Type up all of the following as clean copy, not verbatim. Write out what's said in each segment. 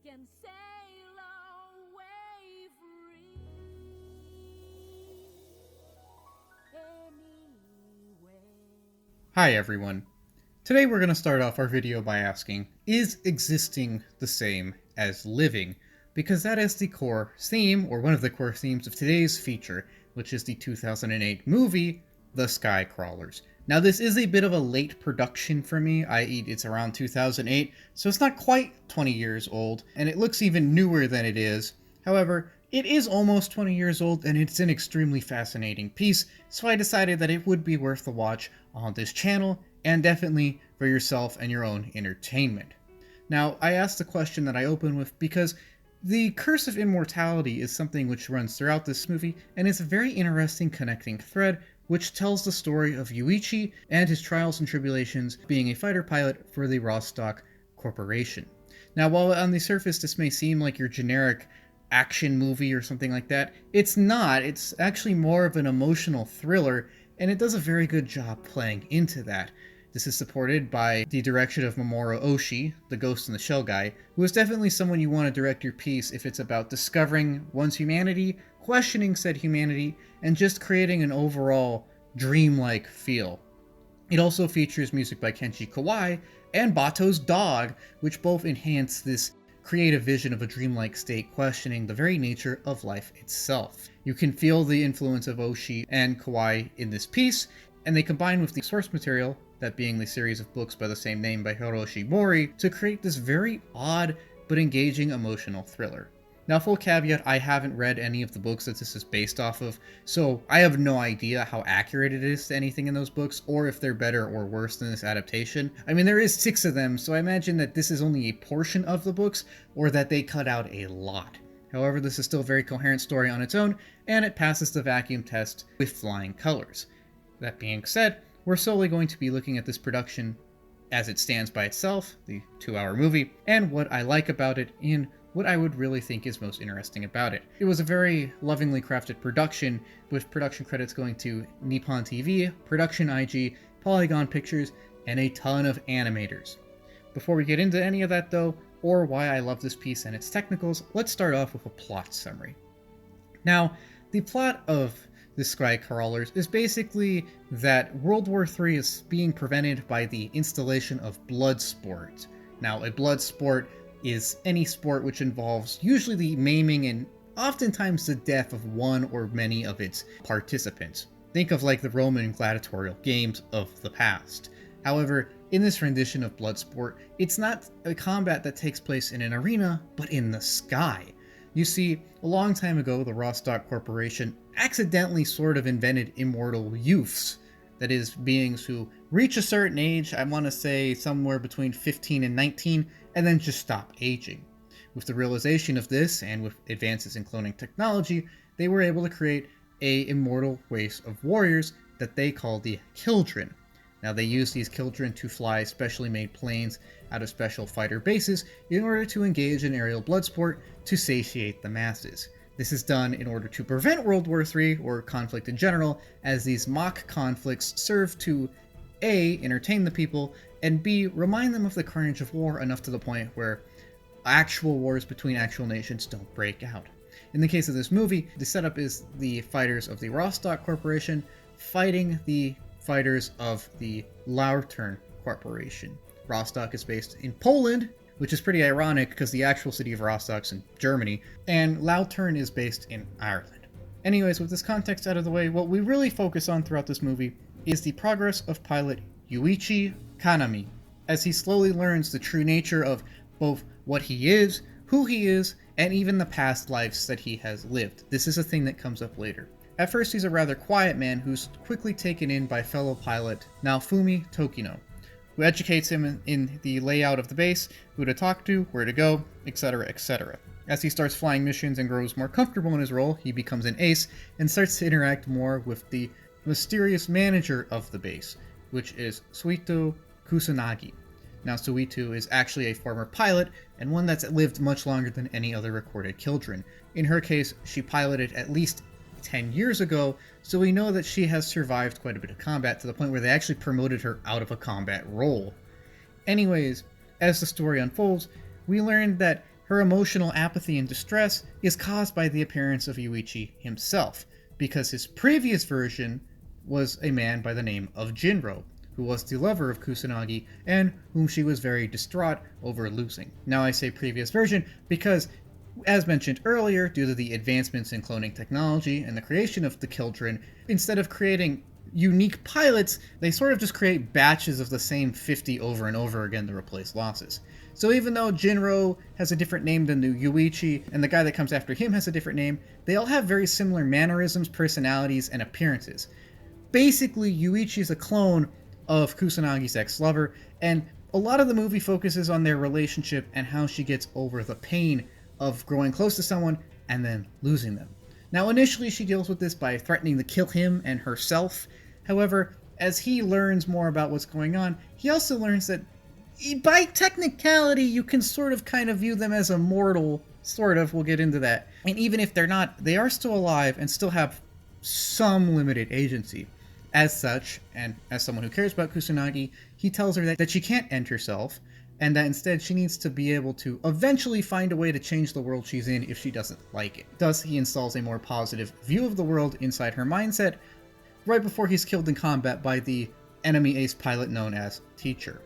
can sail away free anyway. Hi everyone. Today we're going to start off our video by asking, is existing the same as living? Because that is the core theme, or one of the core themes of today's feature, which is the 2008 movie, The Sky Crawlers. Now this is a bit of a late production for me, i.e. it's around 2008, so it's not quite 20 years old, and it looks even newer than it is. However, it is almost 20 years old, and it's an extremely fascinating piece, so I decided that it would be worth the watch on this channel, and definitely for yourself and your own entertainment. Now, I asked the question that I open with because the curse of immortality is something which runs throughout this movie, and it's a very interesting connecting thread which tells the story of Yuichi and his trials and tribulations being a fighter pilot for the Rostock Corporation. Now, while on the surface this may seem like your generic action movie or something like that, it's not. It's actually more of an emotional thriller, and it does a very good job playing into that. This is supported by the direction of Mamoru Oshii, the Ghost in the Shell guy, who is definitely someone you want to direct your piece if it's about discovering one's humanity, questioning said humanity, and just creating an overall dreamlike feel. It also features music by Kenji Kawai and Bato's dog, which both enhance this creative vision of a dreamlike state questioning the very nature of life itself. You can feel the influence of Oshii and Kawai in this piece, and they combine with the source material, that being the series of books by the same name by Hiroshi Mori, to create this very odd but engaging emotional thriller. Now, full caveat, I haven't read any of the books that this is based off of, so I have no idea how accurate it is to anything in those books, or if they're better or worse than this adaptation. I mean, there is 6 of them, so I imagine that this is only a portion of the books, or that they cut out a lot. However, this is still a very coherent story on its own, and it passes the vacuum test with flying colors. That being said, we're solely going to be looking at this production as it stands by itself, the 2-hour movie, and what I like about it and what I would really think is most interesting about it. It was a very lovingly crafted production, with production credits going to Nippon TV, Production I.G, Polygon Pictures, and a ton of animators. Before we get into any of that though, or why I love this piece and its technicals, let's start off with a plot summary. Now, the plot of the Sky Cralwers is basically that World War III is being prevented by the installation of blood sport. Now, a blood sport is any sport which involves usually the maiming and oftentimes the death of one or many of its participants. Think of like the Roman gladiatorial games of the past. However, in this rendition of Bloodsport, it's not a combat that takes place in an arena, but in the sky. You see, a long time ago, the Rostock Corporation accidentally sort of invented immortal youths. That is, beings who reach a certain age, I want to say somewhere between 15 and 19, and then just stop aging. With the realization of this, and with advances in cloning technology, they were able to create a immortal race of warriors that they call the Children. Now, they use these Children to fly specially made planes out of special fighter bases in order to engage in aerial blood sport to satiate the masses. This is done in order to prevent World War III, or conflict in general, as these mock conflicts serve to A, entertain the people, and B, remind them of the carnage of war enough to the point where actual wars between actual nations don't break out. In the case of this movie, the setup is the fighters of the Rostock Corporation fighting the fighters of the Lautern Corporation. Rostock is based in Poland, which is pretty ironic because the actual city of Rostock's in Germany, and Lautern is based in Ireland. Anyways, with this context out of the way, what we really focus on throughout this movie is the progress of pilot Yuichi Kanami, as he slowly learns the true nature of both what he is, who he is, and even the past lives that he has lived. This is a thing that comes up later. At first, he's a rather quiet man who's quickly taken in by fellow pilot Naofumi Tokino, who educates him in the layout of the base, who to talk to, where to go, etc., etc. As he starts flying missions and grows more comfortable in his role, he becomes an ace and starts to interact more with the mysterious manager of the base, which is Suito Kusanagi. Now, Suito is actually a former pilot, and one that's lived much longer than any other recorded Children. In her case, she piloted at least 10 years ago, so we know that she has survived quite a bit of combat to the point where they actually promoted her out of a combat role. Anyways, as the story unfolds, we learn that her emotional apathy and distress is caused by the appearance of Yuichi himself, because his previous version was a man by the name of Jinro, who was the lover of Kusanagi and whom she was very distraught over losing. Now I say previous version because, as mentioned earlier, due to the advancements in cloning technology and the creation of the children, instead of creating unique pilots, they sort of just create batches of the same 50 over and over again to replace losses. So even though Jinro has a different name than the Yuichi, and the guy that comes after him has a different name, they all have very similar mannerisms, personalities, and appearances. Basically, Yuichi is a clone of Kusanagi's ex-lover, and a lot of the movie focuses on their relationship and how she gets over the pain of growing close to someone and then losing them. Now, initially she deals with this by threatening to kill him and herself. However, as he learns more about what's going on, he also learns that by technicality you can sort of kind of view them as immortal, sort of, we'll get into that. And even if they're not, they are still alive and still have some limited agency. As such, and as someone who cares about Kusanagi, he tells her that she can't end herself, and that instead she needs to be able to eventually find a way to change the world she's in if she doesn't like it. Thus, he installs a more positive view of the world inside her mindset, right before he's killed in combat by the enemy ace pilot known as Teacher.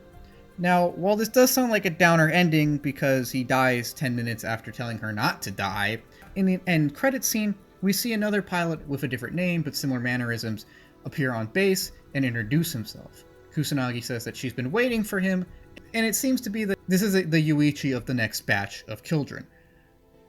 Now, while this does sound like a downer ending because he dies 10 minutes after telling her not to die, in the end credit scene, we see another pilot with a different name but similar mannerisms appear on base and introduce himself. Kusanagi says that she's been waiting for him, and it seems to be that this is the Yuichi of the next batch of children,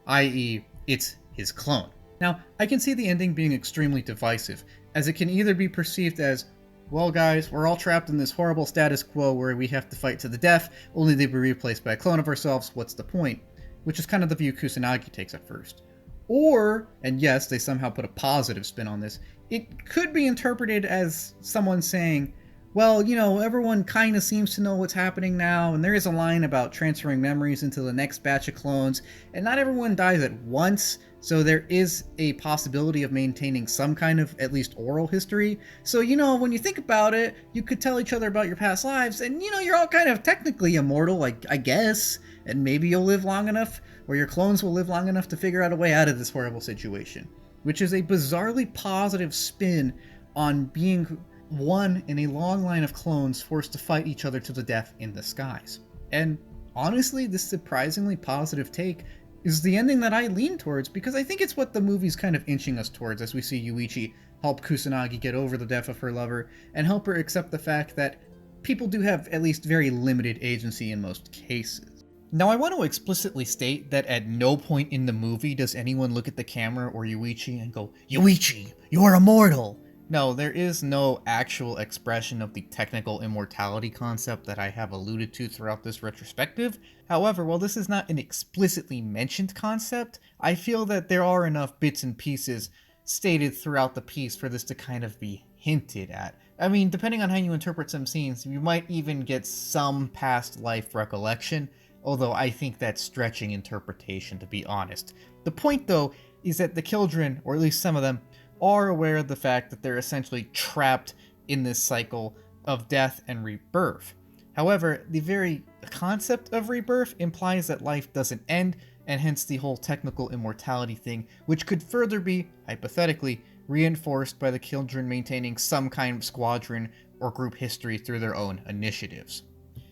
i.e. it's his clone. Now, I can see the ending being extremely divisive, as it can either be perceived as, well guys, we're all trapped in this horrible status quo where we have to fight to the death, only to be replaced by a clone of ourselves, what's the point? Which is kind of the view Kusanagi takes at first. Or, and yes, they somehow put a positive spin on this, it could be interpreted as someone saying, well, you know, everyone kind of seems to know what's happening now, and there is a line about transferring memories into the next batch of clones, and not everyone dies at once, so there is a possibility of maintaining some kind of, at least oral history. So, you know, when you think about it, you could tell each other about your past lives, and, you know, you're all kind of technically immortal, I guess, and maybe you'll live long enough, or your clones will live long enough to figure out a way out of this horrible situation. Which is a bizarrely positive spin on being one in a long line of clones forced to fight each other to the death in the skies. And honestly, this surprisingly positive take is the ending that I lean towards, because I think it's what the movie's kind of inching us towards as we see Yuichi help Kusanagi get over the death of her lover and help her accept the fact that people do have at least very limited agency in most cases. Now, I want to explicitly state that at no point in the movie does anyone look at the camera or Yuichi and go, "Yuichi, you are immortal!" No, there is no actual expression of the technical immortality concept that I have alluded to throughout this retrospective. However, while this is not an explicitly mentioned concept, I feel that there are enough bits and pieces stated throughout the piece for this to kind of be hinted at. I mean, depending on how you interpret some scenes, you might even get some past life recollection, although I think that's stretching interpretation, to be honest. The point, though, is that the children, or at least some of them, are aware of the fact that they're essentially trapped in this cycle of death and rebirth. However, the very concept of rebirth implies that life doesn't end, and hence the whole technical immortality thing, which could further be, hypothetically, reinforced by the children maintaining some kind of squadron or group history through their own initiatives.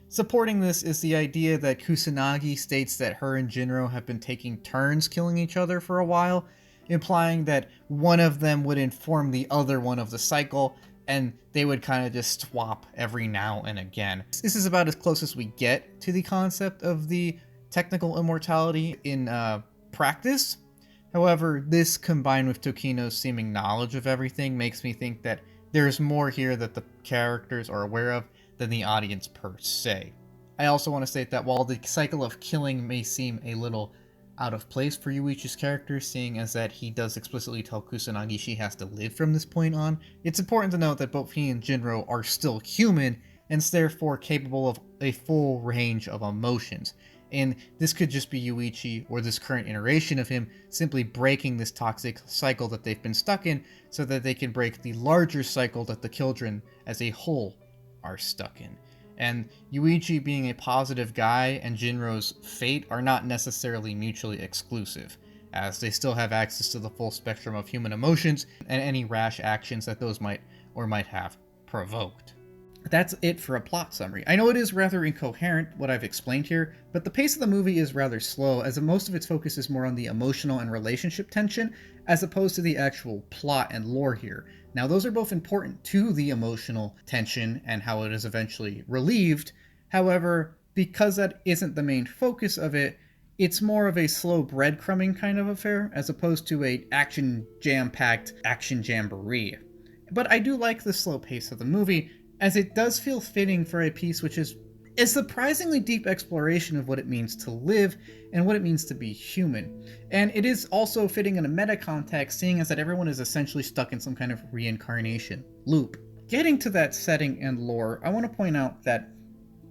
Supporting this is the idea that Kusanagi states that her and Jinro have been taking turns killing each other for a while, implying that one of them would inform the other one of the cycle, and they would kind of just swap every now and again. This is about as close as we get to the concept of the technical immortality in practice. However, this combined with Tokino's seeming knowledge of everything makes me think that there's more here that the characters are aware of than the audience per se. I also want to state that while the cycle of killing may seem a little out of place for Yuichi's character, seeing as that he does explicitly tell Kusanagi she has to live from this point on, it's important to note that both he and Jinro are still human, and therefore capable of a full range of emotions. And this could just be Yuichi, or this current iteration of him, simply breaking this toxic cycle that they've been stuck in, so that they can break the larger cycle that the children as a whole are stuck in. and Yuichi being a positive guy and Jinro's fate are not necessarily mutually exclusive, as they still have access to the full spectrum of human emotions and any rash actions that those might or might have provoked. That's it for a plot summary. I know it is rather incoherent, what I've explained here, but the pace of the movie is rather slow, as most of its focus is more on the emotional and relationship tension, as opposed to the actual plot and lore here. Now, those are both important to the emotional tension and how it is eventually relieved. However, because that isn't the main focus of it, it's more of a slow breadcrumbing kind of affair, as opposed to a action jam-packed action jamboree. But I do like the slow pace of the movie, as it does feel fitting for a piece which is a surprisingly deep exploration of what it means to live and what it means to be human. And it is also fitting in a meta context, seeing as that everyone is essentially stuck in some kind of reincarnation loop. Getting to that setting and lore, I want to point out that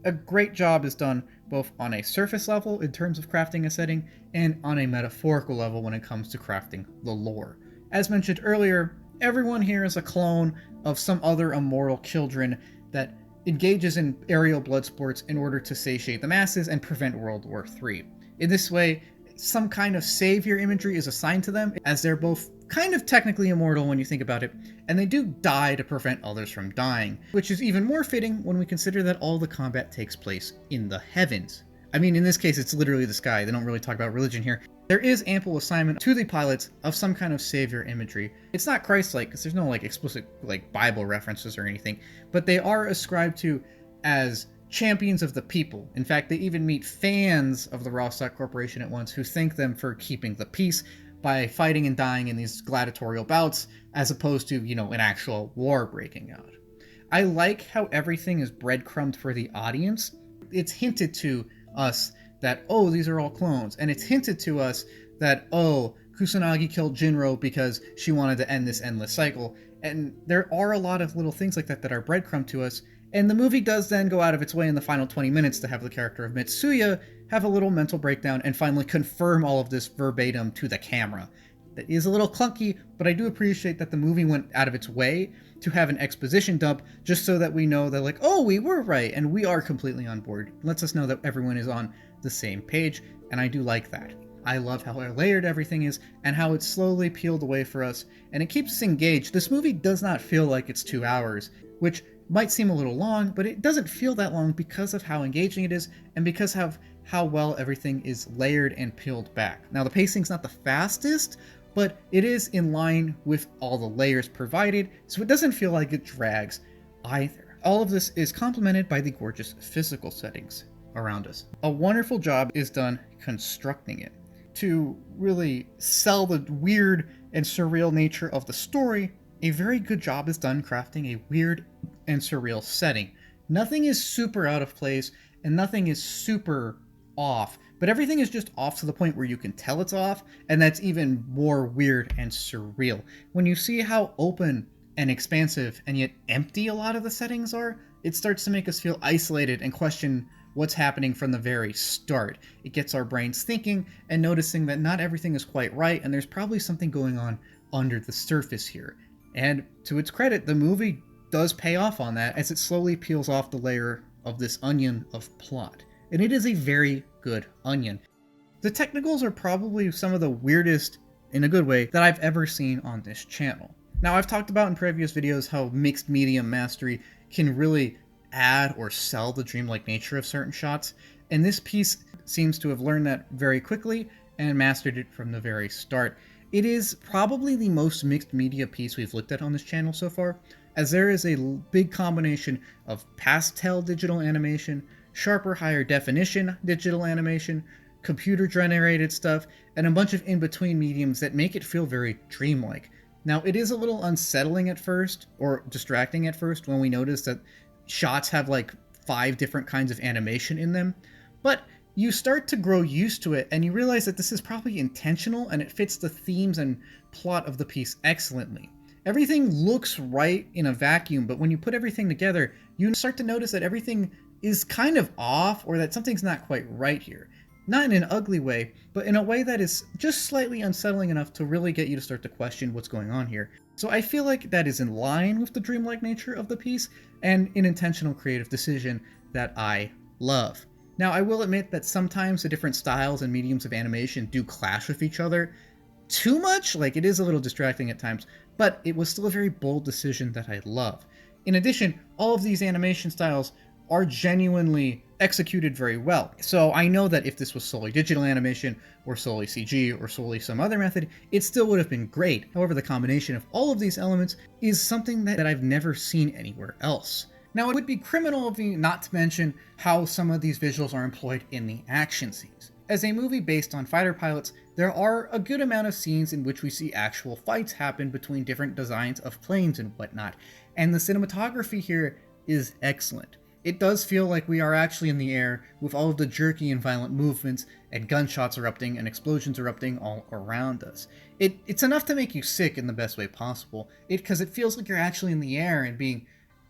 a great job is done both on a surface level in terms of crafting a setting and on a metaphorical level when it comes to crafting the lore. As mentioned earlier, everyone here is a clone of some other immortal children that engages in aerial blood sports in order to satiate the masses and prevent World War III. In this way, some kind of savior imagery is assigned to them, as they're both kind of technically immortal when you think about it, and they do die to prevent others from dying, which is even more fitting when we consider that all the combat takes place in the heavens. I mean, in this case, it's literally the sky. They don't really talk about religion here. There is ample assignment to the pilots of some kind of savior imagery. It's not Christ-like, because there's no explicit Bible references or anything, but they are ascribed to as champions of the people. In fact, they even meet fans of the Rostock Corporation at once who thank them for keeping the peace by fighting and dying in these gladiatorial bouts, as opposed to, an actual war breaking out. I like how everything is breadcrumbed for the audience. It's hinted to us that, oh, these are all clones, and it's hinted to us that, oh, Kusanagi killed Jinro because she wanted to end this endless cycle, and there are a lot of little things like that that are breadcrumbed to us, and the movie does then go out of its way in the final 20 minutes to have the character of Mitsuya have a little mental breakdown and finally confirm all of this verbatim to the camera. That is a little clunky, but I do appreciate that the movie went out of its way to have an exposition dump just so that we know that, oh, we were right, and we are completely on board. It lets us know that everyone is on the same page, and I do like that. I love how layered everything is, and how it's slowly peeled away for us, and it keeps us engaged. This movie does not feel like it's 2 hours, which might seem a little long, but it doesn't feel that long because of how engaging it is, and because of how well everything is layered and peeled back. Now, the pacing's not the fastest, but it is in line with all the layers provided, so it doesn't feel like it drags either. All of this is complemented by the gorgeous physical settings around us. A wonderful job is done constructing it. To really sell the weird and surreal nature of the story, a very good job is done crafting a weird and surreal setting. Nothing is super out of place, and nothing is super off, but everything is just off to the point where you can tell it's off, and that's even more weird and surreal. When you see how open and expansive and yet empty a lot of the settings are, it starts to make us feel isolated and question what's happening from the very start. It gets our brains thinking and noticing that not everything is quite right, and there's probably something going on under the surface here. And to its credit, the movie does pay off on that as it slowly peels off the layer of this onion of plot. And it is a very good onion. The technicals are probably some of the weirdest, in a good way, that I've ever seen on this channel. Now, I've talked about in previous videos how mixed medium mastery can really add or sell the dreamlike nature of certain shots, and this piece seems to have learned that very quickly and mastered it from the very start. It is probably the most mixed media piece we've looked at on this channel so far, as there is a big combination of pastel digital animation, sharper, higher definition digital animation, computer-generated stuff, and a bunch of in-between mediums that make it feel very dreamlike. Now, it is a little unsettling at first, or distracting at first, when we notice that shots have 5 different kinds of animation in them, but you start to grow used to it, and you realize that this is probably intentional, and it fits the themes and plot of the piece excellently. Everything looks right in a vacuum, but when you put everything together, you start to notice that everything is kind of off, or that something's not quite right here. Not in an ugly way, but in a way that is just slightly unsettling enough to really get you to start to question what's going on here. So I feel like that is in line with the dreamlike nature of the piece, and an intentional creative decision that I love. Now, I will admit that sometimes the different styles and mediums of animation do clash with each other too much, like it is a little distracting at times, but it was still a very bold decision that I love. In addition, all of these animation styles are genuinely executed very well. So I know that if this was solely digital animation, or solely CG, or solely some other method, it still would have been great. However, the combination of all of these elements is something that I've never seen anywhere else. Now, it would be criminal of me not to mention how some of these visuals are employed in the action scenes. As a movie based on fighter pilots, there are a good amount of scenes in which we see actual fights happen between different designs of planes and whatnot, and the cinematography here is excellent. It does feel like we are actually in the air with all of the jerky and violent movements and gunshots erupting and explosions erupting all around us. It's enough to make you sick in the best way possible, because it feels like you're actually in the air and being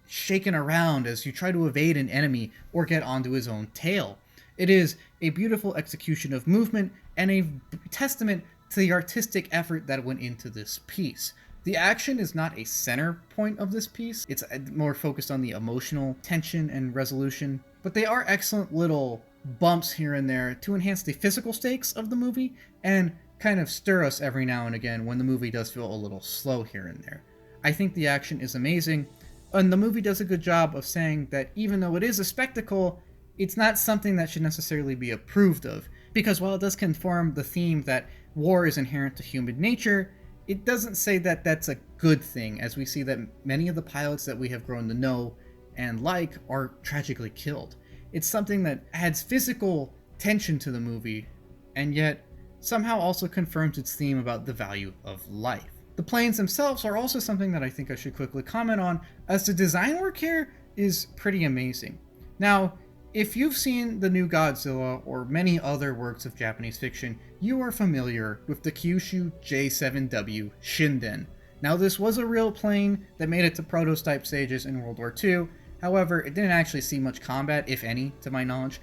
shaken around as you try to evade an enemy or get onto his own tail. It is a beautiful execution of movement and a testament to the artistic effort that went into this piece. The action is not a center point of this piece, it's more focused on the emotional tension and resolution, but they are excellent little bumps here and there to enhance the physical stakes of the movie and kind of stir us every now and again when the movie does feel a little slow here and there. I think the action is amazing, and the movie does a good job of saying that even though it is a spectacle, it's not something that should necessarily be approved of, because while it does confirm the theme that war is inherent to human nature, it doesn't say that that's a good thing, as we see that many of the pilots that we have grown to know and like are tragically killed. It's something that adds physical tension to the movie, and yet somehow also confirms its theme about the value of life. The planes themselves are also something that I think I should quickly comment on, as the design work here is pretty amazing. Now, if you've seen the new Godzilla or many other works of Japanese fiction, you are familiar with the Kyushu J7W Shinden. Now, this was a real plane that made it to prototype stages in World War II, however, it didn't actually see much combat, if any, to my knowledge,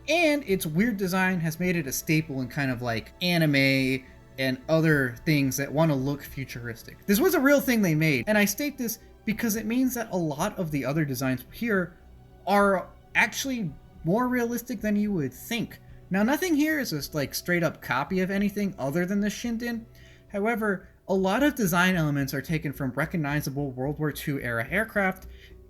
and its weird design has made it a staple in kind of like anime and other things that want to look futuristic. This was a real thing they made, and I state this because it means that a lot of the other designs here are actually more realistic than you would think. Now, nothing here is a like straight up copy of anything other than the Shinden. However, a lot of design elements are taken from recognizable World War II era aircraft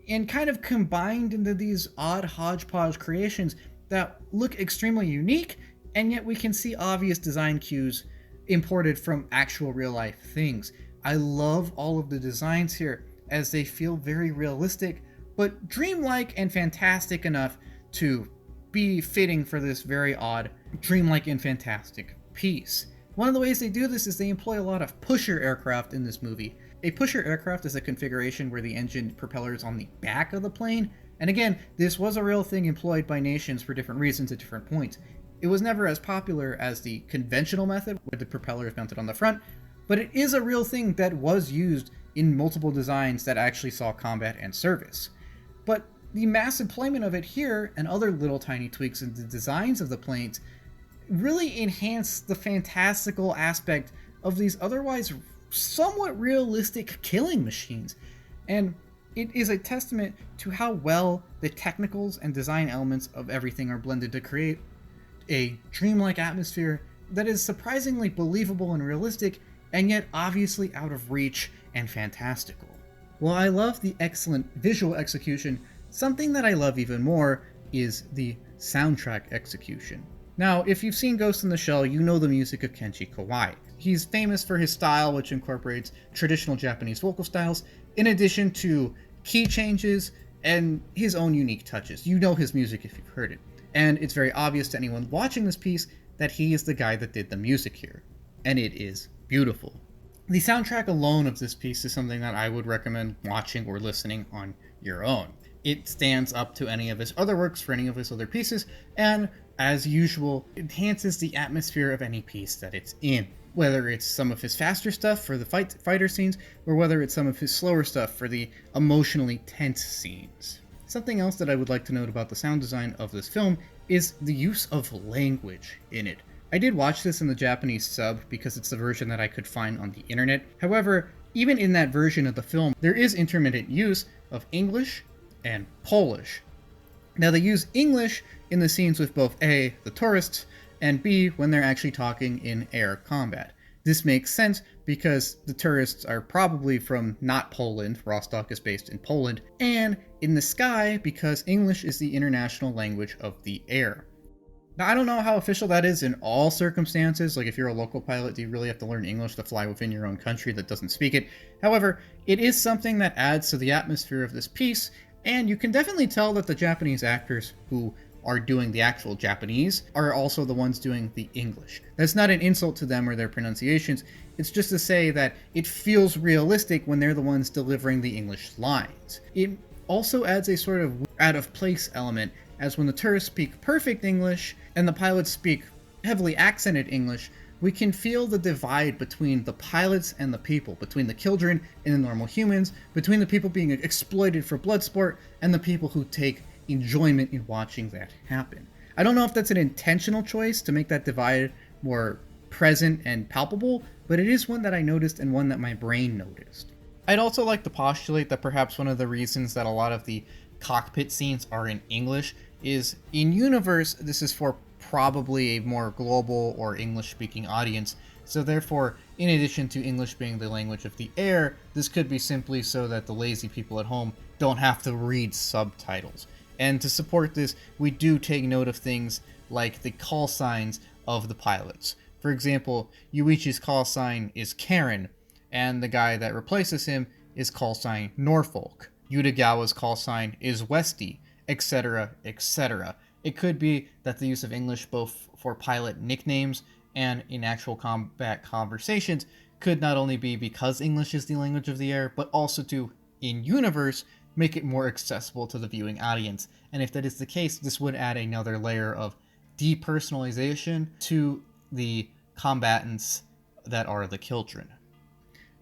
and kind of combined into these odd hodgepodge creations that look extremely unique, and yet we can see obvious design cues imported from actual real life things. I love all of the designs here as they feel very realistic, but dreamlike and fantastic enough to be fitting for this very odd, dreamlike and fantastic piece. One of the ways they do this is they employ a lot of pusher aircraft in this movie. A pusher aircraft is a configuration where the engine propeller is on the back of the plane, and again, this was a real thing employed by nations for different reasons at different points. It was never as popular as the conventional method, where the propeller is mounted on the front, but it is a real thing that was used in multiple designs that actually saw combat and service. But the mass employment of it here, and other little tiny tweaks in the designs of the planes, really enhance the fantastical aspect of these otherwise somewhat realistic killing machines. And it is a testament to how well the technicals and design elements of everything are blended to create a dreamlike atmosphere that is surprisingly believable and realistic, and yet obviously out of reach and fantastical. While I love the excellent visual execution, something that I love even more is the soundtrack execution. Now, if you've seen Ghost in the Shell, you know the music of Kenji Kawai. He's famous for his style, which incorporates traditional Japanese vocal styles, in addition to key changes and his own unique touches. You know his music if you've heard it. And it's very obvious to anyone watching this piece that he is the guy that did the music here. And it is beautiful. The soundtrack alone of this piece is something that I would recommend watching or listening on your own. It stands up to any of his other works for any of his other pieces, and as usual, enhances the atmosphere of any piece that it's in. Whether it's some of his faster stuff for the fighter scenes, or whether it's some of his slower stuff for the emotionally tense scenes. Something else that I would like to note about the sound design of this film is the use of language in it. I did watch this in the Japanese sub because it's the version that I could find on the internet. However, even in that version of the film, there is intermittent use of English and Polish. Now, they use English in the scenes with both A, the tourists, and B, when they're actually talking in air combat. This makes sense because the tourists are probably from not Poland, Rostock is based in Poland, and in the sky because English is the international language of the air. Now, I don't know how official that is in all circumstances. Like, if you're a local pilot, do you really have to learn English to fly within your own country that doesn't speak it? However, it is something that adds to the atmosphere of this piece, and you can definitely tell that the Japanese actors who are doing the actual Japanese are also the ones doing the English. That's not an insult to them or their pronunciations. It's just to say that it feels realistic when they're the ones delivering the English lines. It also adds a sort of out-of-place element, as when the tourists speak perfect English and the pilots speak heavily accented English, we can feel the divide between the pilots and the people, between the children and the normal humans, between the people being exploited for blood sport and the people who take enjoyment in watching that happen. I don't know if that's an intentional choice to make that divide more present and palpable, but it is one that I noticed and one that my brain noticed. I'd also like to postulate that perhaps one of the reasons that a lot of the cockpit scenes are in English is, in universe, this is for probably a more global or English-speaking audience, so therefore, in addition to English being the language of the air, this could be simply so that the lazy people at home don't have to read subtitles. And to support this, we do take note of things like the call signs of the pilots. For example, Yuichi's call sign is Karen, and the guy that replaces him is call sign Norfolk. Yutagawa's call sign is Westy, etc., etc. It could be that the use of English both for pilot nicknames and in actual combat conversations could not only be because English is the language of the air, but also to, in universe, make it more accessible to the viewing audience. And if that is the case, this would add another layer of depersonalization to the combatants that are the children.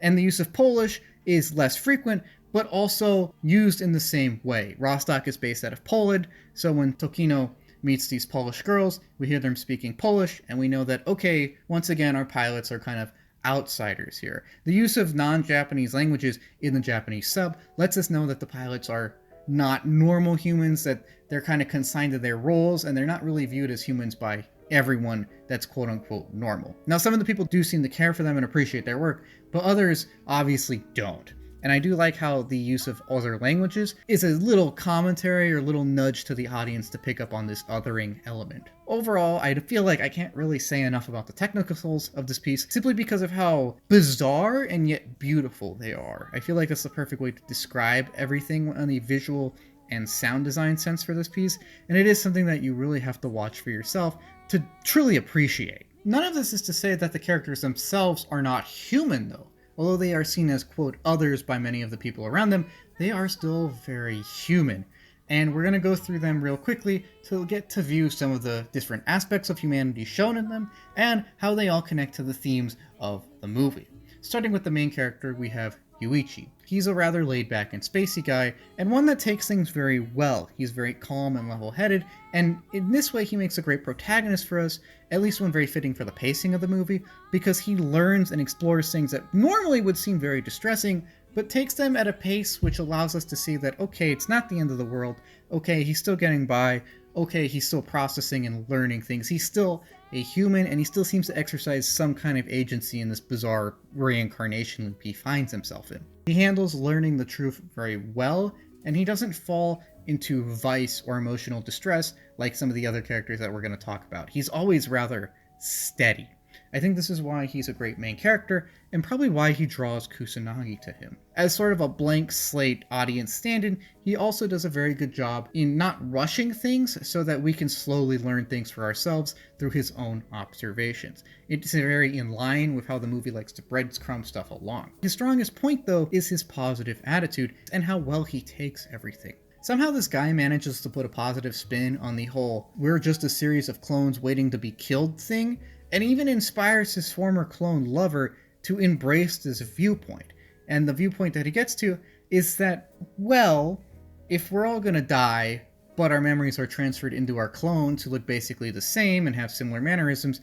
And the use of Polish is less frequent, but also used in the same way. Rostock is based out of Poland, so when Tokino meets these Polish girls, we hear them speaking Polish, and we know that, okay, once again, our pilots are kind of outsiders here. The use of non-Japanese languages in the Japanese sub lets us know that the pilots are not normal humans, that they're kind of consigned to their roles, and they're not really viewed as humans by everyone that's quote-unquote normal. Now, some of the people do seem to care for them and appreciate their work, but others obviously don't. And I do like how the use of other languages is a little commentary or a little nudge to the audience to pick up on this othering element. Overall, I feel like I can't really say enough about the technicals of this piece simply because of how bizarre and yet beautiful they are. I feel like that's the perfect way to describe everything on the visual and sound design sense for this piece, and it is something that you really have to watch for yourself to truly appreciate. None of this is to say that the characters themselves are not human, though. Although they are seen as, quote, others by many of the people around them, they are still very human. And we're going to go through them real quickly to get to view some of the different aspects of humanity shown in them, and how they all connect to the themes of the movie. Starting with the main character, we have Yuichi. He's a rather laid-back and spacey guy, and one that takes things very well. He's very calm and level-headed, and in this way he makes a great protagonist for us, at least one very fitting for the pacing of the movie, because he learns and explores things that normally would seem very distressing, but takes them at a pace which allows us to see that, okay, it's not the end of the world, okay, he's still getting by, okay, he's still processing and learning things, he's still a human, and he still seems to exercise some kind of agency in this bizarre reincarnation loop he finds himself in. He handles learning the truth very well, and he doesn't fall into vice or emotional distress like some of the other characters that we're going to talk about. He's always rather steady. I think this is why he's a great main character, and probably why he draws Kusanagi to him. As sort of a blank slate audience stand-in, he also does a very good job in not rushing things so that we can slowly learn things for ourselves through his own observations. It's very in line with how the movie likes to breadcrumb stuff along. His strongest point, though, is his positive attitude and how well he takes everything. Somehow this guy manages to put a positive spin on the whole "we're just a series of clones waiting to be killed" thing, and even inspires his former clone lover to embrace this viewpoint. And the viewpoint that he gets to is that, well, if we're all gonna die, but our memories are transferred into our clones who look basically the same and have similar mannerisms,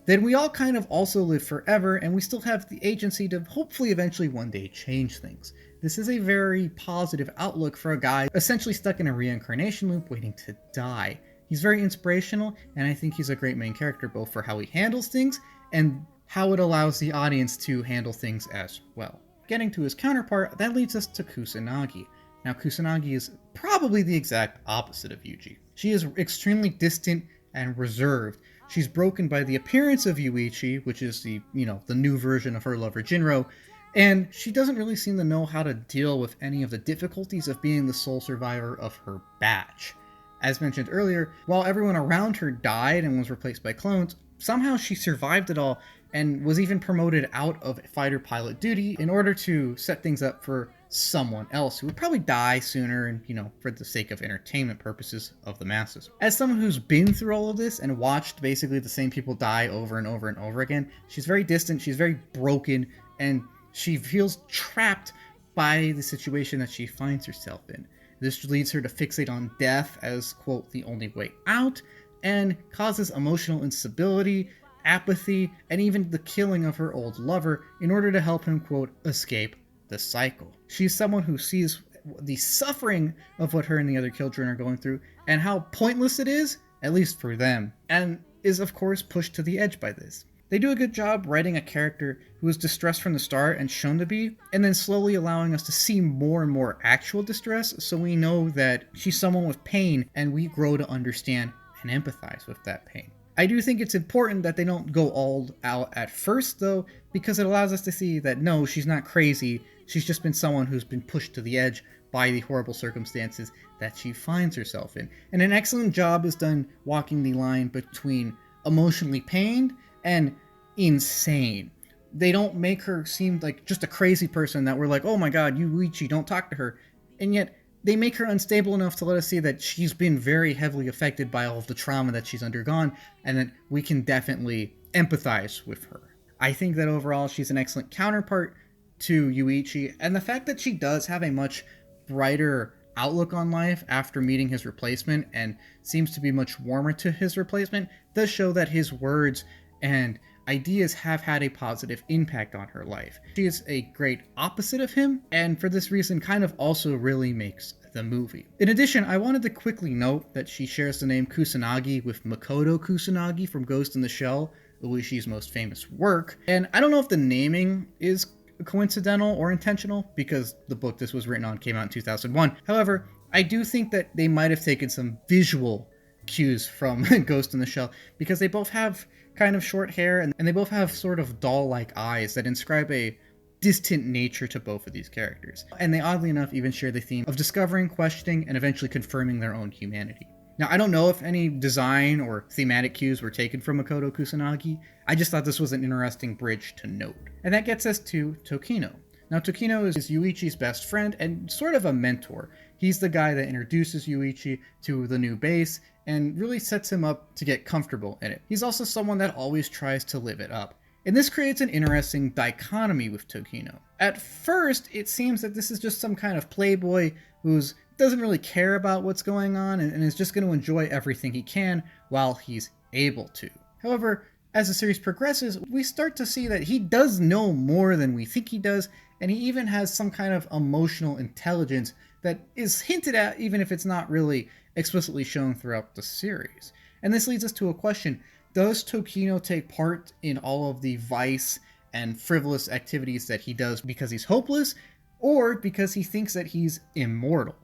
then we all kind of also live forever, and we still have the agency to hopefully eventually one day change things. This is a very positive outlook for a guy essentially stuck in a reincarnation loop waiting to die. He's very inspirational, and I think he's a great main character both for how he handles things and how it allows the audience to handle things as well. Getting to his counterpart, that leads us to Kusanagi. Now, Kusanagi is probably the exact opposite of Yuji. She is extremely distant and reserved. She's broken by the appearance of Yuichi, which is the new version of her lover Jinro, and she doesn't really seem to know how to deal with any of the difficulties of being the sole survivor of her batch. As mentioned earlier, while everyone around her died and was replaced by clones, somehow she survived it all and was even promoted out of fighter pilot duty in order to set things up for someone else who would probably die sooner and, for the sake of entertainment purposes of the masses. As someone who's been through all of this and watched basically the same people die over and over and over again, she's very distant, she's very broken, and she feels trapped by the situation that she finds herself in. This leads her to fixate on death as, quote, the only way out, and causes emotional instability, apathy, and even the killing of her old lover in order to help him, quote, escape the cycle. She's someone who sees the suffering of what her and the other children are going through and how pointless it is, at least for them, and is of course pushed to the edge by this. They do a good job writing a character who is distressed from the start and shown to be, and then slowly allowing us to see more and more actual distress so we know that she's someone with pain and we grow to understand and empathize with that pain. I do think it's important that they don't go all out at first, though, because it allows us to see that no, she's not crazy, she's just been someone who's been pushed to the edge by the horrible circumstances that she finds herself in. And an excellent job is done walking the line between emotionally pained and insane. They don't make her seem like just a crazy person that we're like, oh my god, Yuichi, don't talk to her. And yet, they make her unstable enough to let us see that she's been very heavily affected by all of the trauma that she's undergone, and that we can definitely empathize with her. I think that overall she's an excellent counterpart to Yuichi, and the fact that she does have a much brighter outlook on life after meeting his replacement and seems to be much warmer to his replacement does show that his words and ideas have had a positive impact on her life. She is a great opposite of him, and for this reason kind of also really makes the movie. In addition, I wanted to quickly note that she shares the name Kusanagi with Makoto Kusanagi from Ghost in the Shell, Ueshi's most famous work, and I don't know if the naming is coincidental or intentional, because the book this was written on came out in 2001. However, I do think that they might have taken some visual cues from Ghost in the Shell, because they both have kind of short hair, and they both have sort of doll-like eyes that inscribe a distant nature to both of these characters. And they oddly enough even share the theme of discovering, questioning, and eventually confirming their own humanity. Now, I don't know if any design or thematic cues were taken from Makoto Kusanagi. I just thought this was an interesting bridge to note. And that gets us to Tokino. Now, Tokino is Yuichi's best friend and sort of a mentor. He's the guy that introduces Yuichi to the new base and really sets him up to get comfortable in it. He's also someone that always tries to live it up. And this creates an interesting dichotomy with Tokino. At first, it seems that this is just some kind of playboy who doesn't really care about what's going on and is just going to enjoy everything he can while he's able to. However, as the series progresses, we start to see that he does know more than we think he does, and he even has some kind of emotional intelligence that is hinted at even if it's not really explicitly shown throughout the series. And this leads us to a question: does Tokino take part in all of the vice and frivolous activities that he does because he's hopeless, or because he thinks that he's immortal?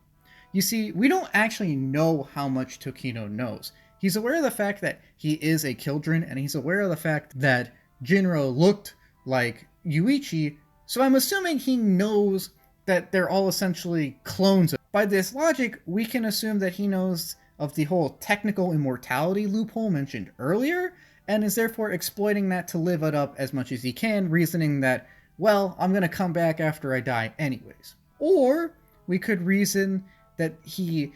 You see, we don't actually know how much Tokino knows. He's aware of the fact that he is a Children, and he's aware of the fact that Jinro looked like Yuichi, so I'm assuming he knows that they're all essentially clones. By this logic, we can assume that he knows of the whole technical immortality loophole mentioned earlier, and is therefore exploiting that to live it up as much as he can, reasoning that, well, I'm gonna come back after I die anyways. Or we could reason that he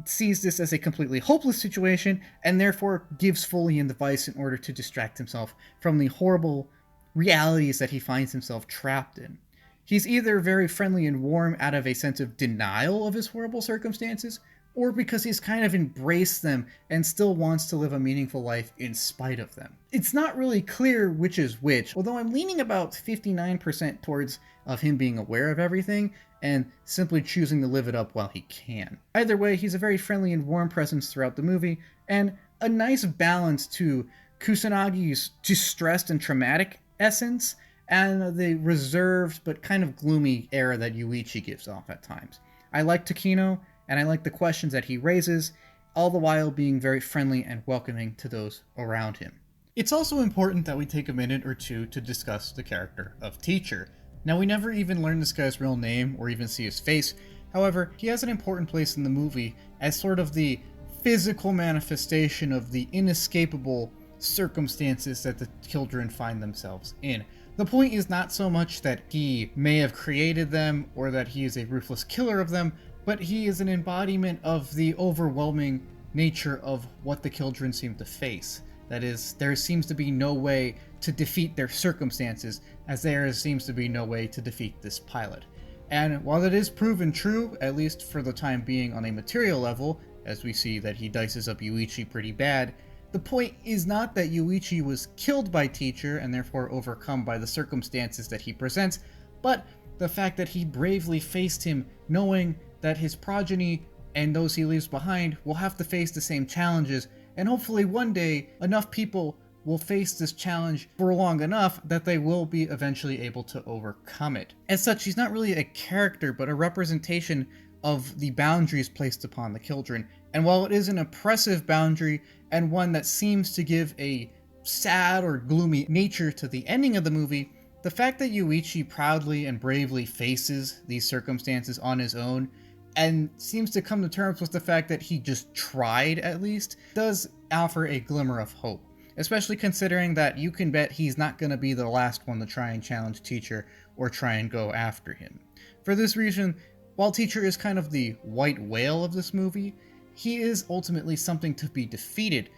sees this as a completely hopeless situation, and therefore gives fully in the vice in order to distract himself from the horrible realities that he finds himself trapped in. He's either very friendly and warm out of a sense of denial of his horrible circumstances, or because he's kind of embraced them and still wants to live a meaningful life in spite of them. It's not really clear which is which, although I'm leaning about 59% towards of him being aware of everything and simply choosing to live it up while he can. Either way, he's a very friendly and warm presence throughout the movie, and a nice balance to Kusanagi's distressed and traumatic essence and the reserved but kind of gloomy air that Yuichi gives off at times. I like Tokino, and I like the questions that he raises, all the while being very friendly and welcoming to those around him. It's also important that we take a minute or two to discuss the character of Teacher. Now, we never even learn this guy's real name or even see his face. However, he has an important place in the movie as sort of the physical manifestation of the inescapable circumstances that the children find themselves in. The point is not so much that he may have created them or that he is a ruthless killer of them, but he is an embodiment of the overwhelming nature of what the children seem to face. That is, there seems to be no way to defeat their circumstances, as there seems to be no way to defeat this pilot. And while it is proven true, at least for the time being on a material level, as we see that he dices up Yuichi pretty bad, the point is not that Yuichi was killed by Teacher and therefore overcome by the circumstances that he presents, but the fact that he bravely faced him knowing that his progeny and those he leaves behind will have to face the same challenges, and hopefully one day enough people will face this challenge for long enough that they will be eventually able to overcome it. As such, he's not really a character, but a representation of the boundaries placed upon the children. And while it is an oppressive boundary, and one that seems to give a sad or gloomy nature to the ending of the movie, the fact that Yuichi proudly and bravely faces these circumstances on his own, and seems to come to terms with the fact that he just tried at least, does offer a glimmer of hope. Especially considering that you can bet he's not going to be the last one to try and challenge Teacher or try and go after him. For this reason, while Teacher is kind of the white whale of this movie, he is ultimately something to be defeated,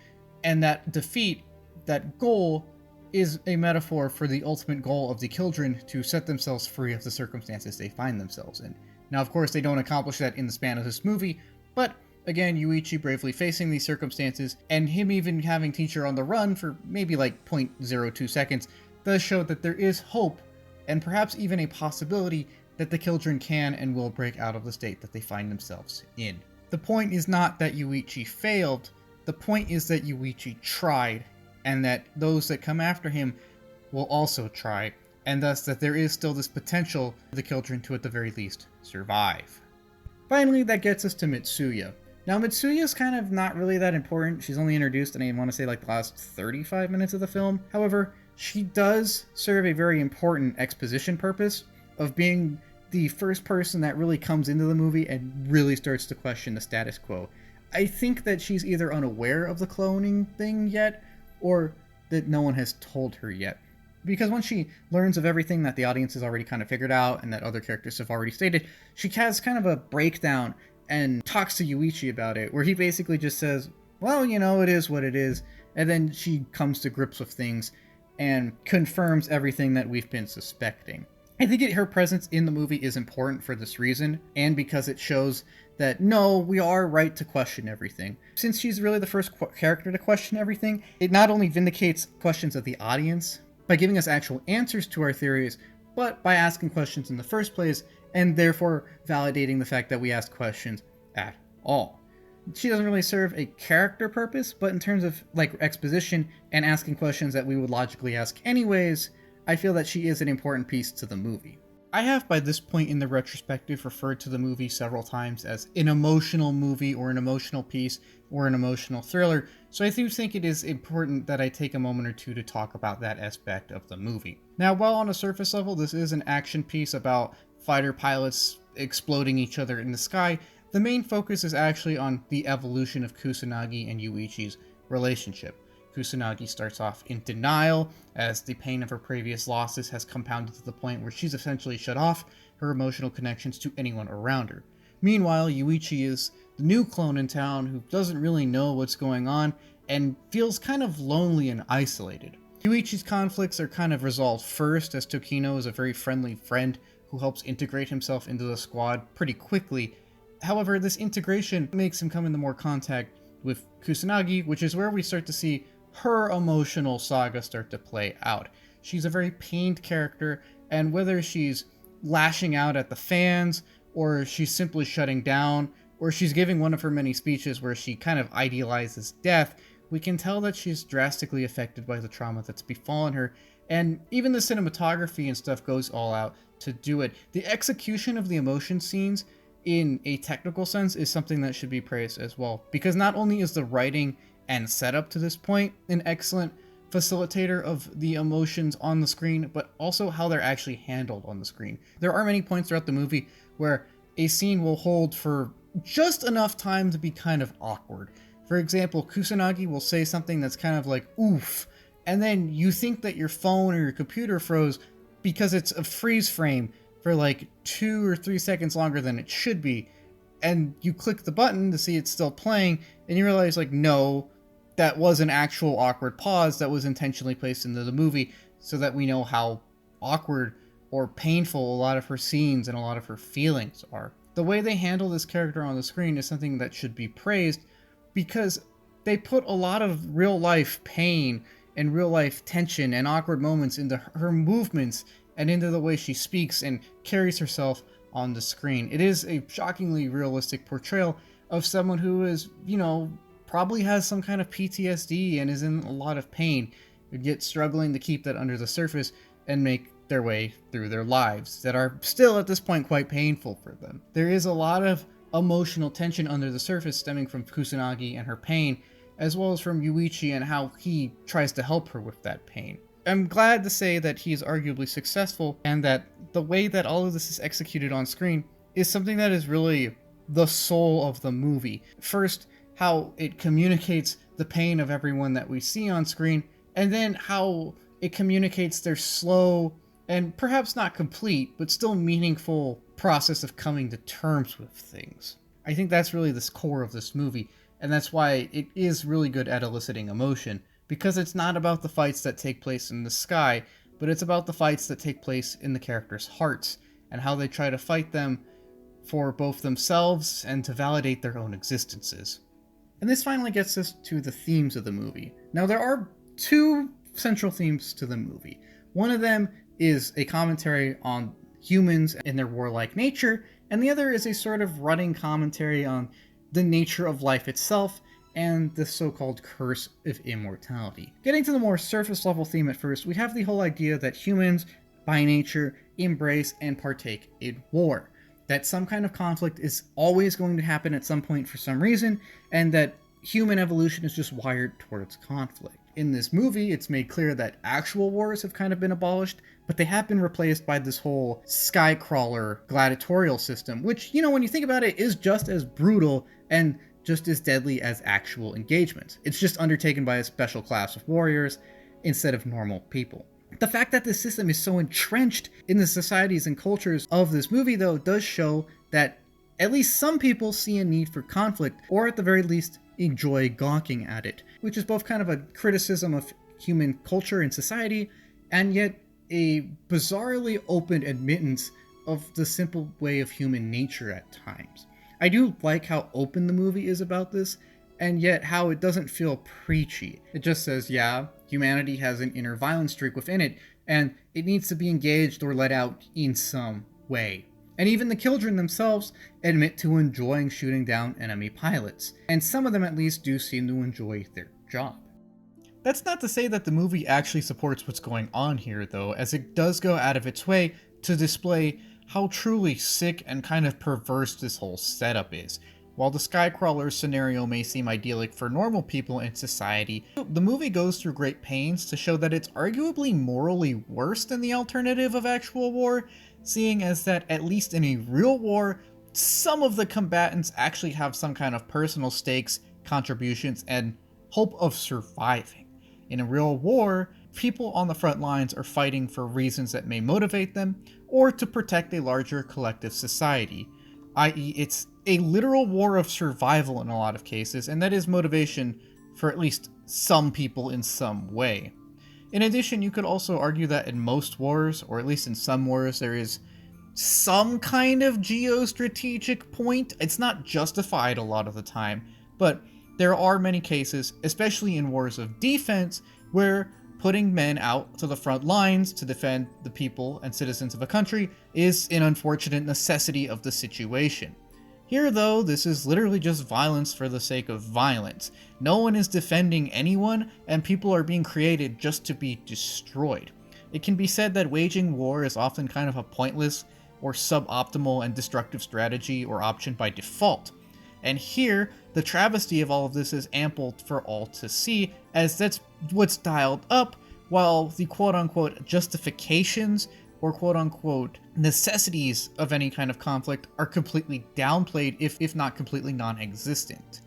and that defeat, that goal, is a metaphor for the ultimate goal of the children to set themselves free of the circumstances they find themselves in. Now, of course, they don't accomplish that in the span of this movie, but again, Yuichi bravely facing these circumstances, and him even having Teacher on the run for maybe like 0.02 seconds, does show that there is hope, and perhaps even a possibility that the children can and will break out of the state that they find themselves in. The point is not that Yuichi failed, the point is that Yuichi tried, and that those that come after him will also try, and thus that there is still this potential for the children to at the very least survive. Finally, that gets us to Mitsuya. Now, Mitsuya is kind of not really that important. She's only introduced in, I want to say, like the last 35 minutes of the film. However, she does serve a very important exposition purpose of being the first person that really comes into the movie and really starts to question the status quo. I think that she's either unaware of the cloning thing yet, or that no one has told her yet. Because once she learns of everything that the audience has already kind of figured out and that other characters have already stated, she has kind of a breakdown and talks to Yuichi about it, where he basically just says, well, you know, it is what it is, and then she comes to grips with things and confirms everything that we've been suspecting. I think her presence in the movie is important for this reason, and because it shows that, no, we are right to question everything. Since she's really the first character to question everything, it not only vindicates questions of the audience by giving us actual answers to our theories, but by asking questions in the first place, and therefore validating the fact that we asked questions at all. She doesn't really serve a character purpose, but in terms of like exposition and asking questions that we would logically ask anyways, I feel that she is an important piece to the movie. I have by this point in the retrospective referred to the movie several times as an emotional movie or an emotional piece or an emotional thriller, so I do think it is important that I take a moment or two to talk about that aspect of the movie. Now, while on a surface level this is an action piece about fighter pilots exploding each other in the sky, the main focus is actually on the evolution of Kusanagi and Yuichi's relationship. Kusanagi starts off in denial, as the pain of her previous losses has compounded to the point where she's essentially shut off her emotional connections to anyone around her. Meanwhile, Yuichi is the new clone in town who doesn't really know what's going on and feels kind of lonely and isolated. Yuichi's conflicts are kind of resolved first, as Tokino is a very friendly friend who helps integrate himself into the squad pretty quickly, However, this integration makes him come into more contact with Kusanagi, which is where we start to see her emotional saga start to play out. She's a very pained character, and whether she's lashing out at the fans, or she's simply shutting down, or she's giving one of her many speeches where she kind of idealizes death, we can tell that she's drastically affected by the trauma that's befallen her, and even the cinematography and stuff goes all out to do it. The execution of the emotion scenes in a technical sense is something that should be praised as well, because not only is the writing and setup to this point an excellent facilitator of the emotions on the screen, but also how they're actually handled on the screen. There are many points throughout the movie where a scene will hold for just enough time to be kind of awkward. For example, Kusanagi will say something that's kind of like, oof, and then you think that your phone or your computer froze because it's a freeze frame for like 2 or 3 seconds longer than it should be, and you click the button to see it's still playing, and you realize, like, no, that was an actual awkward pause that was intentionally placed into the movie so that we know how awkward or painful a lot of her scenes and a lot of her feelings are. The way they handle this character on the screen is something that should be praised, because they put a lot of real life pain and real life tension and awkward moments into her movements and into the way she speaks and carries herself on the screen. It is a shockingly realistic portrayal of someone who is, probably has some kind of PTSD and is in a lot of pain, yet struggling to keep that under the surface and make their way through their lives that are still at this point quite painful for them. There is a lot of emotional tension under the surface stemming from Kusanagi and her pain, as well as from Yuichi and how he tries to help her with that pain. I'm glad to say that he is arguably successful, and that the way that all of this is executed on screen is something that is really the soul of the movie. First, how it communicates the pain of everyone that we see on screen, and then how it communicates their slow and perhaps not complete, but still meaningful process of coming to terms with things. I think that's really the core of this movie, and that's why it is really good at eliciting emotion, because it's not about the fights that take place in the sky, but it's about the fights that take place in the characters' hearts, and how they try to fight them for both themselves and to validate their own existences. And this finally gets us to the themes of the movie. Now, there are 2 central themes to the movie. One of them is a commentary on humans and their warlike nature, and the other is a sort of running commentary on the nature of life itself and the so-called curse of immortality. Getting to the more surface level theme at first, we have the whole idea that humans, by nature, embrace and partake in war. That some kind of conflict is always going to happen at some point for some reason, and that human evolution is just wired towards conflict. In this movie, it's made clear that actual wars have kind of been abolished, but they have been replaced by this whole Sky Crawler gladiatorial system, which, when you think about it, is just as brutal and just as deadly as actual engagements. It's just undertaken by a special class of warriors instead of normal people. The fact that this system is so entrenched in the societies and cultures of this movie, though, does show that at least some people see a need for conflict, or at the very least enjoy gawking at it, which is both kind of a criticism of human culture and society, and yet a bizarrely open admittance of the simple way of human nature at times. I do like how open the movie is about this, and yet how it doesn't feel preachy. It just says, yeah, humanity has an inner violence streak within it, and it needs to be engaged or let out in some way. And even the children themselves admit to enjoying shooting down enemy pilots, and some of them at least do seem to enjoy their job. That's not to say that the movie actually supports what's going on here, though, as it does go out of its way to display how truly sick and kind of perverse this whole setup is. While the Sky Crawlers scenario may seem idyllic for normal people in society, the movie goes through great pains to show that it's arguably morally worse than the alternative of actual war, seeing as that, at least in a real war, some of the combatants actually have some kind of personal stakes, contributions, and hope of surviving. In a real war, people on the front lines are fighting for reasons that may motivate them, or to protect a larger collective society, i.e. it's a literal war of survival in a lot of cases, and that is motivation for at least some people in some way. In addition, you could also argue that in most wars, or at least in some wars, there is some kind of geostrategic point. It's not justified a lot of the time, but there are many cases, especially in wars of defense, where putting men out to the front lines to defend the people and citizens of a country is an unfortunate necessity of the situation. Here, though, this is literally just violence for the sake of violence. No one is defending anyone, and people are being created just to be destroyed. It can be said that waging war is often kind of a pointless or suboptimal and destructive strategy or option by default. And here, the travesty of all of this is ample for all to see, as that's what's dialed up, while the quote-unquote justifications or quote-unquote necessities of any kind of conflict are completely downplayed, if not completely non-existent.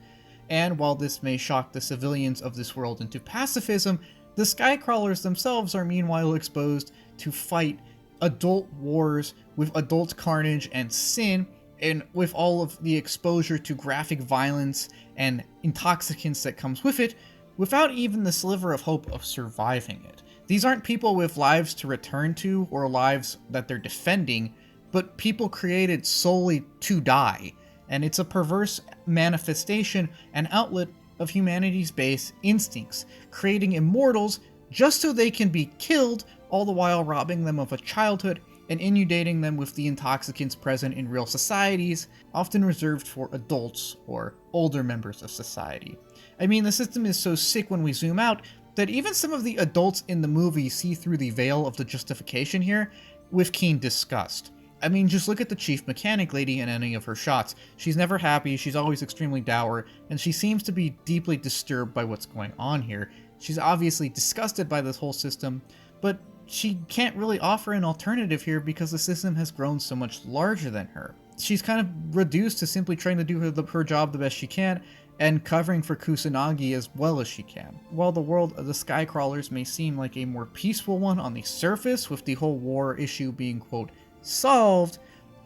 And while this may shock the civilians of this world into pacifism, the Sky Crawlers themselves are meanwhile exposed to fight adult wars with adult carnage and sin, and with all of the exposure to graphic violence and intoxicants that comes with it, without even the sliver of hope of surviving it. These aren't people with lives to return to or lives that they're defending, but people created solely to die, and it's a perverse manifestation and outlet of humanity's base instincts, creating immortals just so they can be killed, all the while robbing them of a childhood and inundating them with the intoxicants present in real societies, often reserved for adults or older members of society. I mean, the system is so sick when we zoom out that even some of the adults in the movie see through the veil of the justification here with keen disgust. I mean, just look at the chief mechanic lady in any of her shots. She's never happy, she's always extremely dour, and she seems to be deeply disturbed by what's going on here. She's obviously disgusted by this whole system, but she can't really offer an alternative here because the system has grown so much larger than her. She's kind of reduced to simply trying to do her job the best she can, and covering for Kusanagi as well as she can. While the world of the Sky Crawlers may seem like a more peaceful one on the surface, with the whole war issue being, quote, solved,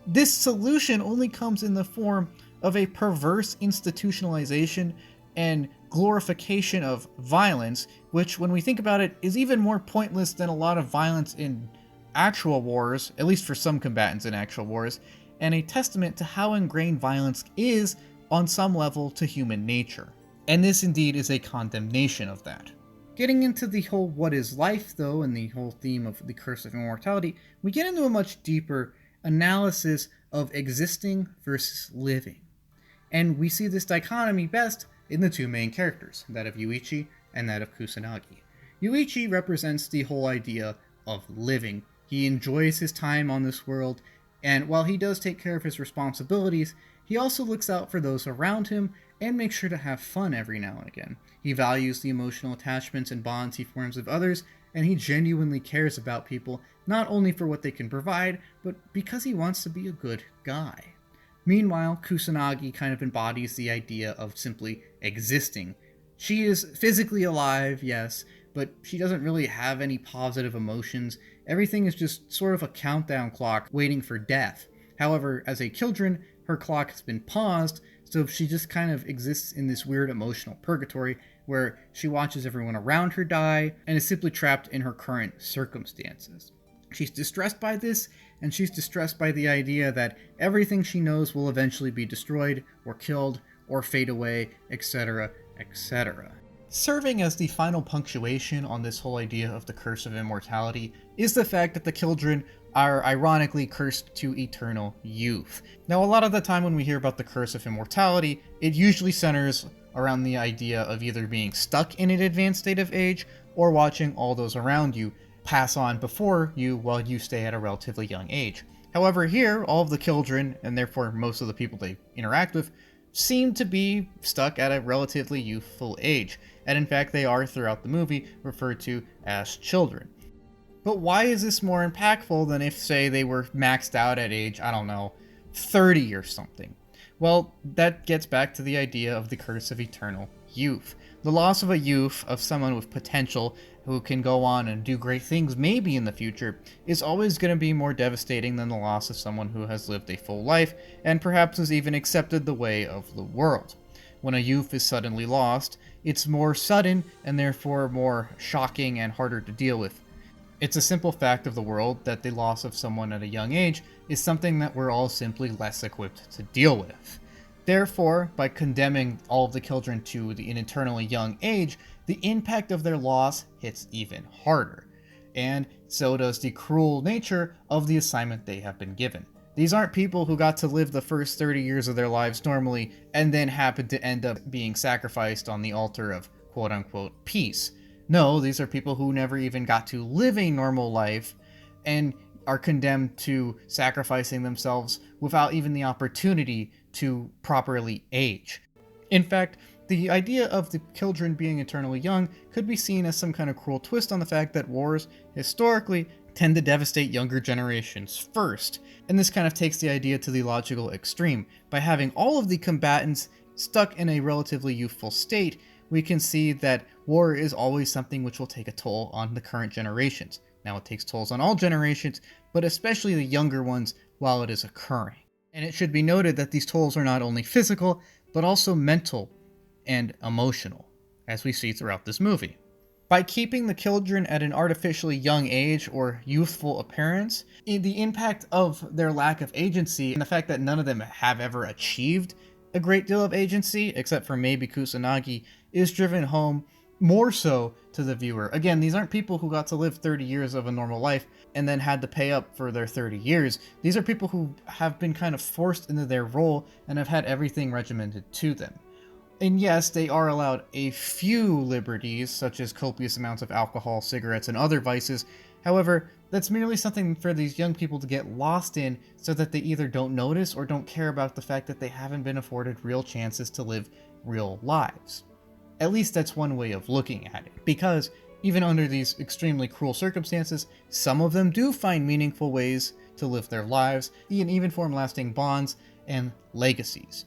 this solution only comes in the form of a perverse institutionalization and glorification of violence, which, when we think about it, is even more pointless than a lot of violence in actual wars, at least for some combatants in actual wars, and a testament to how ingrained violence is on some level to human nature. And this indeed is a condemnation of that. Getting into the whole what is life, though, and the whole theme of the curse of immortality, we get into a much deeper analysis of existing versus living. And we see this dichotomy best in the two main characters, that of Yuichi and that of Kusanagi. Yuichi represents the whole idea of living. He enjoys his time on this world, and while he does take care of his responsibilities, he also looks out for those around him and makes sure to have fun every now and again. He values the emotional attachments and bonds he forms with others, and he genuinely cares about people, not only for what they can provide, but because he wants to be a good guy. Meanwhile, Kusanagi kind of embodies the idea of simply existing. She is physically alive, yes, but she doesn't really have any positive emotions. Everything is just sort of a countdown clock waiting for death. However, as a children, her clock has been paused, so she just kind of exists in this weird emotional purgatory where she watches everyone around her die and is simply trapped in her current circumstances. She's distressed by this, and she's distressed by the idea that everything she knows will eventually be destroyed, or killed, or fade away, etc., etc. Serving as the final punctuation on this whole idea of the curse of immortality is the fact that the children are ironically cursed to eternal youth. Now, a lot of the time when we hear about the curse of immortality, it usually centers around the idea of either being stuck in an advanced state of age or watching all those around you pass on before you while you stay at a relatively young age. However, here, all of the children, and therefore most of the people they interact with, seem to be stuck at a relatively youthful age, and in fact they are throughout the movie referred to as children. But why is this more impactful than if, say, they were maxed out at age, 30 or something? Well, that gets back to the idea of the curse of eternal youth. The loss of a youth, of someone with potential who can go on and do great things maybe in the future, is always going to be more devastating than the loss of someone who has lived a full life and perhaps has even accepted the way of the world. When a youth is suddenly lost, it's more sudden and therefore more shocking and harder to deal with. It's a simple fact of the world that the loss of someone at a young age is something that we're all simply less equipped to deal with. Therefore, by condemning all of the children to an eternally young age, the impact of their loss hits even harder. And so does the cruel nature of the assignment they have been given. These aren't people who got to live the first 30 years of their lives normally and then happened to end up being sacrificed on the altar of quote-unquote peace. No, these are people who never even got to live a normal life and are condemned to sacrificing themselves without even the opportunity to properly age. In fact, the idea of the children being eternally young could be seen as some kind of cruel twist on the fact that wars, historically, tend to devastate younger generations first, and this kind of takes the idea to the logical extreme. By having all of the combatants stuck in a relatively youthful state, we can see that war is always something which will take a toll on the current generations. Now, it takes tolls on all generations, but especially the younger ones while it is occurring. And it should be noted that these tolls are not only physical, but also mental and emotional, as we see throughout this movie. By keeping the children at an artificially young age or youthful appearance, the impact of their lack of agency and the fact that none of them have ever achieved a great deal of agency, except for maybe Kusanagi, is driven home more so to the viewer. Again, these aren't people who got to live 30 years of a normal life and then had to pay up for their 30 years. These are people who have been kind of forced into their role and have had everything regimented to them. And yes, they are allowed a few liberties, such as copious amounts of alcohol, cigarettes, and other vices. However, that's merely something for these young people to get lost in so that they either don't notice or don't care about the fact that they haven't been afforded real chances to live real lives. At least that's one way of looking at it, because even under these extremely cruel circumstances, some of them do find meaningful ways to live their lives and even form lasting bonds and legacies.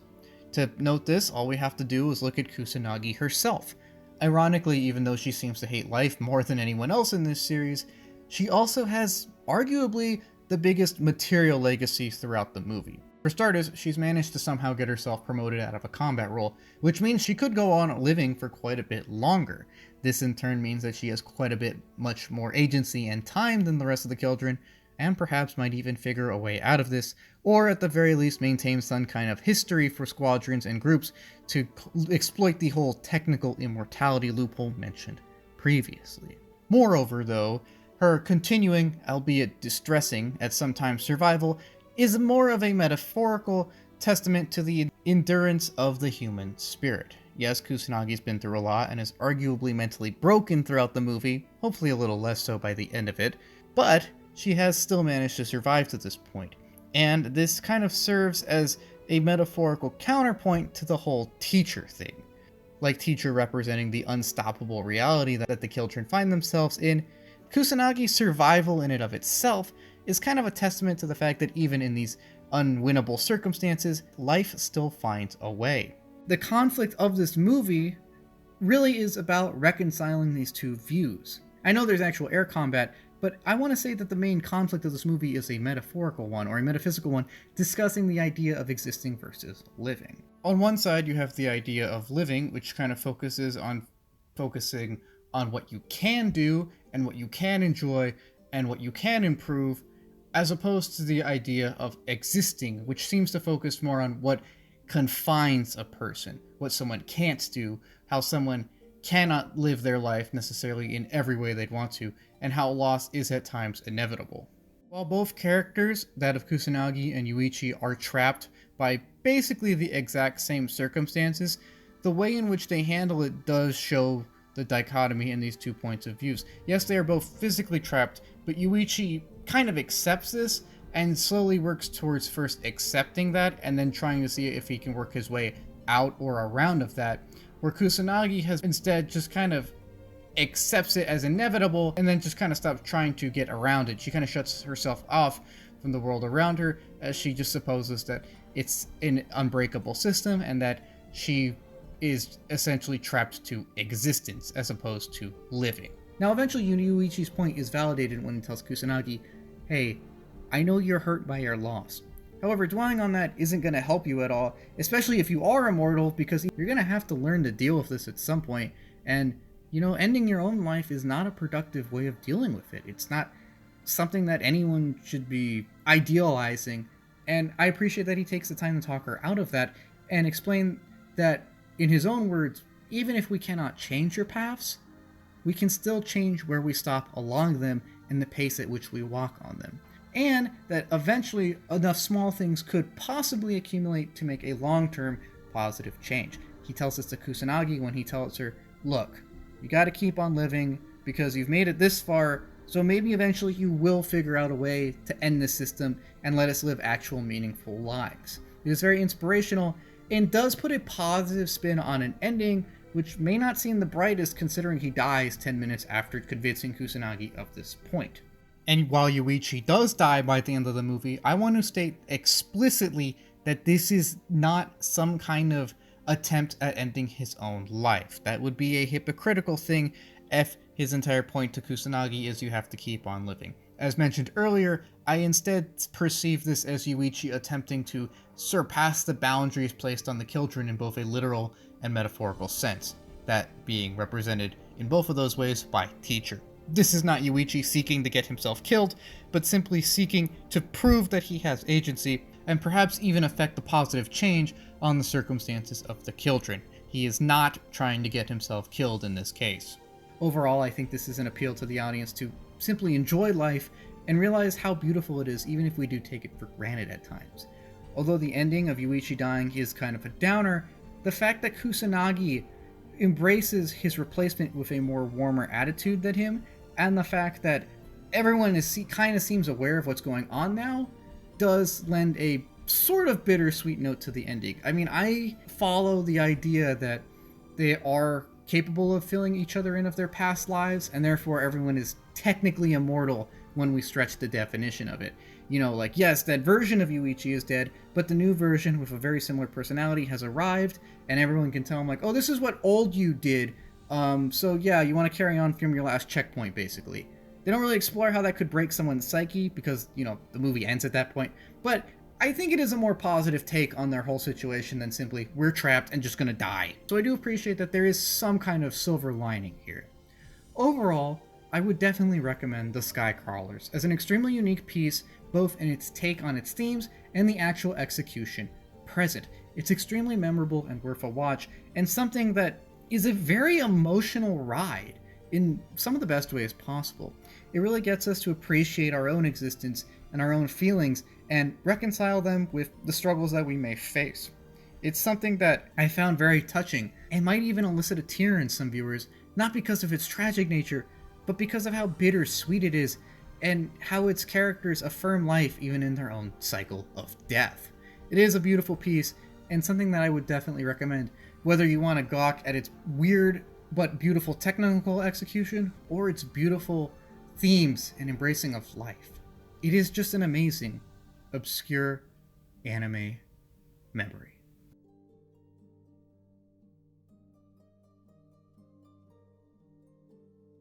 To note this, all we have to do is look at Kusanagi herself. Ironically, even though she seems to hate life more than anyone else in this series, she also has arguably the biggest material legacy throughout the movie. For starters, she's managed to somehow get herself promoted out of a combat role, which means she could go on living for quite a bit longer. This in turn means that she has quite a bit much more agency and time than the rest of the children, and perhaps might even figure a way out of this, or at the very least maintain some kind of history for squadrons and groups to exploit the whole technical immortality loophole mentioned previously. Moreover, though, her continuing, albeit distressing, at some times survival, is more of a metaphorical testament to the endurance of the human spirit. Yes, Kusanagi's been through a lot and is arguably mentally broken throughout the movie, hopefully a little less so by the end of it, but she has still managed to survive to this point. And this kind of serves as a metaphorical counterpoint to the whole teacher thing. Like teacher representing the unstoppable reality that the children find themselves in, Kusanagi's survival in and of itself is kind of a testament to the fact that even in these unwinnable circumstances, life still finds a way. The conflict of this movie really is about reconciling these two views. I know there's actual air combat, but I want to say that the main conflict of this movie is a metaphorical one, or a metaphysical one, discussing the idea of existing versus living. On one side, you have the idea of living, which kind of focusing on what you can do, and what you can enjoy, and what you can improve, as opposed to the idea of existing, which seems to focus more on what confines a person, what someone can't do, how someone cannot live their life necessarily in every way they'd want to, and how loss is at times inevitable. While both characters, that of Kusanagi and Yuichi, are trapped by basically the exact same circumstances, the way in which they handle it does show the dichotomy in these 2 points of views. Yes, they are both physically trapped, but Yuichi kind of accepts this and slowly works towards first accepting that and then trying to see if he can work his way out or around of that, where Kusanagi has instead just kind of accepts it as inevitable and then just kind of stops trying to get around it. She kind of shuts herself off from the world around her, as she just supposes that it's an unbreakable system and that she is essentially trapped to existence as opposed to living. Now eventually Yuichi's point is validated when he tells Kusanagi, hey, I know you're hurt by your loss. However, dwelling on that isn't going to help you at all, especially if you are immortal, because you're going to have to learn to deal with this at some point, and ending your own life is not a productive way of dealing with it. It's not something that anyone should be idealizing. And I appreciate that he takes the time to talk her out of that and explain that, in his own words, even if we cannot change your paths, we can still change where we stop along them and the pace at which we walk on them. And that eventually enough small things could possibly accumulate to make a long-term positive change. He tells this to Kusanagi when he tells her, look, you gotta keep on living because you've made it this far, so maybe eventually you will figure out a way to end this system and let us live actual meaningful lives. It is very inspirational and does put a positive spin on an ending which may not seem the brightest considering he dies 10 minutes after convincing Kusanagi of this point. And while Yuichi does die by the end of the movie, I want to state explicitly that this is not some kind of attempt at ending his own life. That would be a hypocritical thing if his entire point to Kusanagi is you have to keep on living. As mentioned earlier, I instead perceive this as Yuichi attempting to surpass the boundaries placed on the children in both a literal and metaphorical sense, that being represented in both of those ways by teacher. This is not Yuichi seeking to get himself killed, but simply seeking to prove that he has agency and perhaps even affect the positive change on the circumstances of the children. He is not trying to get himself killed in this case. Overall, I think this is an appeal to the audience to simply enjoy life and realize how beautiful it is, even if we do take it for granted at times. Although the ending of Yuichi dying is kind of a downer, the fact that Kusanagi embraces his replacement with a more warmer attitude than him, and the fact that everyone kind of seems aware of what's going on now, does lend a sort of bittersweet note to the ending. I mean, I follow the idea that they are capable of filling each other in of their past lives, and therefore everyone is technically immortal when we stretch the definition of it. Yes, that version of Yuichi is dead, but the new version with a very similar personality has arrived, and everyone can tell him, oh, this is what old you did, so yeah, you want to carry on from your last checkpoint, basically. They don't really explore how that could break someone's psyche, because, the movie ends at that point, but I think it is a more positive take on their whole situation than simply, we're trapped and just gonna die. So I do appreciate that there is some kind of silver lining here. Overall, I would definitely recommend The Sky Cralwers as an extremely unique piece, both in its take on its themes and the actual execution present. It's extremely memorable and worth a watch, and something that is a very emotional ride in some of the best ways possible. It really gets us to appreciate our own existence and our own feelings and reconcile them with the struggles that we may face. It's something that I found very touching and might even elicit a tear in some viewers, not because of its tragic nature, but because of how bittersweet it is and how its characters affirm life even in their own cycle of death. It is a beautiful piece and something that I would definitely recommend, whether you want to gawk at its weird but beautiful technical execution or its beautiful themes and embracing of life. It is just an amazing, obscure anime memory.